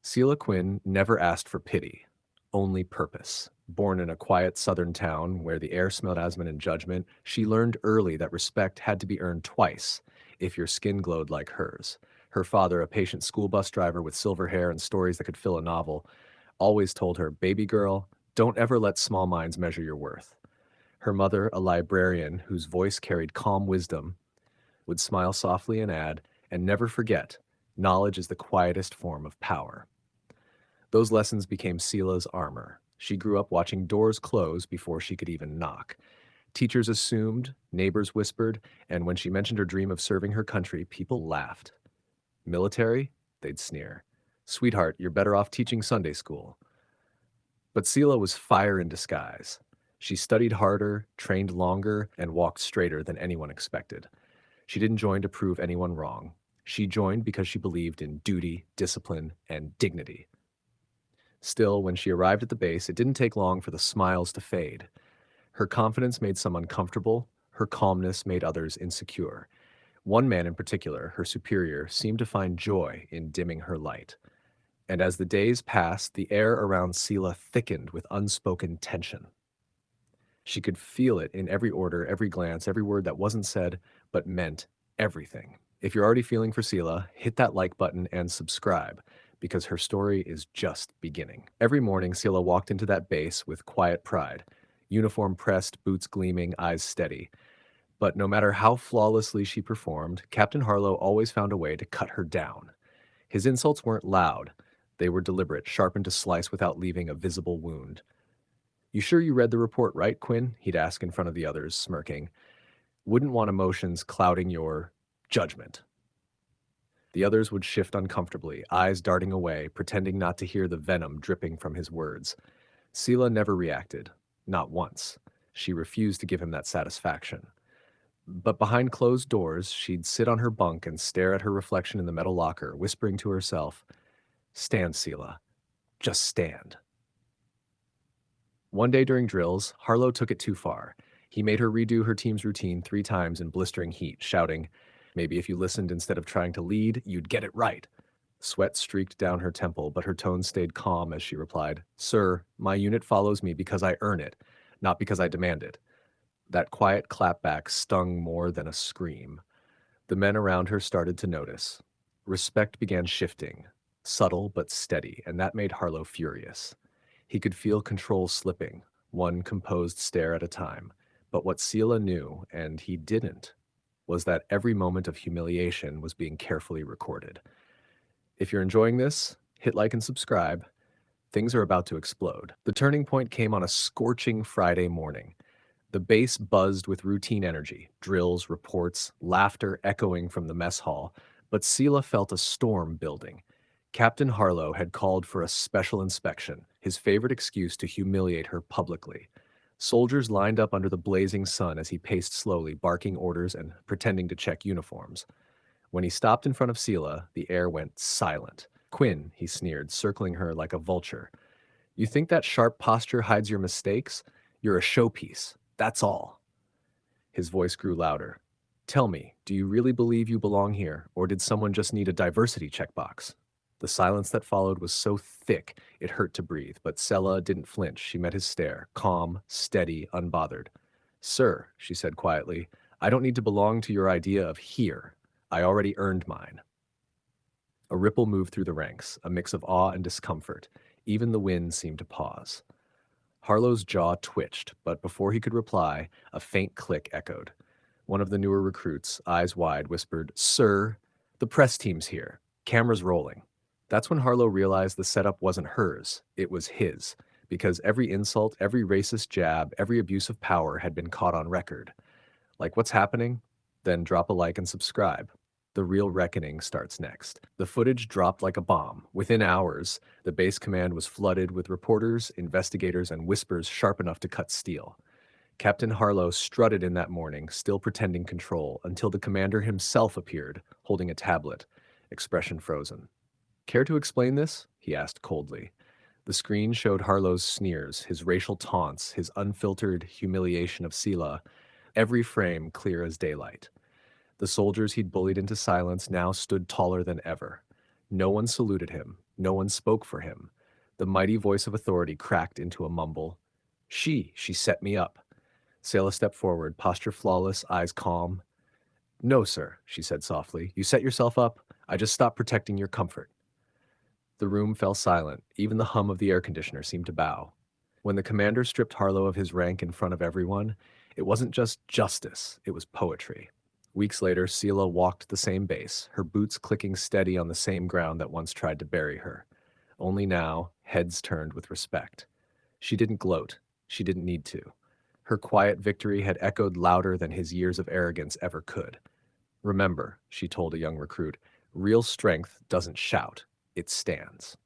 Sela Quinn never asked for pity, only purpose. Born in a quiet southern town where the air smelled asthma and judgment, she learned early that respect had to be earned twice if your skin glowed like hers. Her father, a patient school bus driver with silver hair and stories that could fill a novel, always told her, "Baby girl, don't ever let small minds measure your worth." Her mother, a librarian whose voice carried calm wisdom, would smile softly and add, "And never forget, knowledge is the quietest form of power." Those lessons became Sela's armor. She grew up watching doors close before she could even knock. Teachers assumed, neighbors whispered, and when she mentioned her dream of serving her country, people laughed. Military? They'd sneer. Sweetheart, you're better off teaching Sunday school. But Sela was fire in disguise. She studied harder, trained longer, and walked straighter than anyone expected. She didn't join to prove anyone wrong. She joined because she believed in duty, discipline, and dignity. Still, when she arrived at the base, it didn't take long for the smiles to fade. Her confidence made some uncomfortable, her calmness made others insecure. One man in particular, her superior, seemed to find joy in dimming her light. And as the days passed, the air around Sela thickened with unspoken tension. She could feel it in every order, every glance, every word that wasn't said, but meant everything. If you're already feeling for Sela, hit that like button and subscribe, because her story is just beginning. Every morning, Sela walked into that base with quiet pride, uniform pressed, boots gleaming, eyes steady. But no matter how flawlessly she performed, Captain Harlow always found a way to cut her down. His insults weren't loud, they were deliberate, sharpened to slice without leaving a visible wound. "You sure you read the report right, Quinn?" he'd ask in front of the others, smirking. "Wouldn't want emotions clouding your judgment." The others would shift uncomfortably, eyes darting away, pretending not to hear the venom dripping from his words. Sela never reacted, not once. She refused to give him that satisfaction. But behind closed doors, she'd sit on her bunk and stare at her reflection in the metal locker, whispering to herself, "Stand, Sela. Just stand." One day during drills, Harlow took it too far. He made her redo her team's routine 3 times in blistering heat, shouting, "Maybe if you listened instead of trying to lead, you'd get it right." Sweat streaked down her temple, but her tone stayed calm as she replied, "Sir, my unit follows me because I earn it, not because I demand it." That quiet clapback stung more than a scream. The men around her started to notice. Respect began shifting, subtle but steady, and that made Harlow furious. He could feel control slipping, one composed stare at a time. But what Sela knew, and he didn't, was that every moment of humiliation was being carefully recorded. If you're enjoying this, hit like and subscribe. Things are about to explode. The turning point came on a scorching Friday morning. The base buzzed with routine energy, drills, reports, laughter echoing from the mess hall, but Sela felt a storm building. Captain Harlow had called for a special inspection, his favorite excuse to humiliate her publicly. Soldiers lined up under the blazing sun as he paced slowly, barking orders and pretending to check uniforms. When he stopped in front of Sela, the air went silent. "Quinn," he sneered, circling her like a vulture. "You think that sharp posture hides your mistakes? You're a showpiece. That's all." His voice grew louder. "Tell me, do you really believe you belong here, or did someone just need a diversity checkbox?" The silence that followed was so thick it hurt to breathe, but Sela didn't flinch. She met his stare, calm, steady, unbothered. "Sir," she said quietly, "I don't need to belong to your idea of here. I already earned mine." A ripple moved through the ranks, a mix of awe and discomfort. Even the wind seemed to pause. Harlow's jaw twitched, but before he could reply, a faint click echoed. One of the newer recruits, eyes wide, whispered, "Sir, the press team's here. Cameras rolling." That's when Harlow realized the setup wasn't hers, it was his, because every insult, every racist jab, every abuse of power had been caught on record. Like, what's happening? Then drop a like and subscribe. The real reckoning starts next. The footage dropped like a bomb. Within hours, the base command was flooded with reporters, investigators, and whispers sharp enough to cut steel. Captain Harlow strutted in that morning, still pretending control, until the commander himself appeared, holding a tablet, expression frozen. "Care to explain this?" he asked coldly. The screen showed Harlow's sneers, his racial taunts, his unfiltered humiliation of Sela, every frame clear as daylight. The soldiers he'd bullied into silence now stood taller than ever. No one saluted him, No one spoke for him. The mighty voice of authority cracked into a mumble. She set me up. Selah stepped forward, posture flawless, eyes calm. No, sir, she said softly. You set yourself up. I just stopped protecting your comfort. The room fell silent. Even the hum of the air conditioner seemed to bow. When the commander stripped Harlow of his rank in front of everyone, it wasn't just justice, it was poetry. Weeks later, Selah walked the same base, her boots clicking steady on the same ground that once tried to bury her. Only now, heads turned with respect. She didn't gloat. She didn't need to. Her quiet victory had echoed louder than his years of arrogance ever could. Remember, she told a young recruit, real strength doesn't shout, it stands.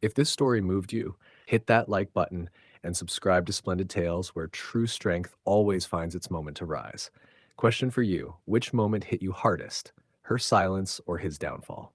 If this story moved you, hit that like button and subscribe to Splendid Tales, where true strength always finds its moment to rise. Question for you: which moment hit you hardest, her silence or his downfall?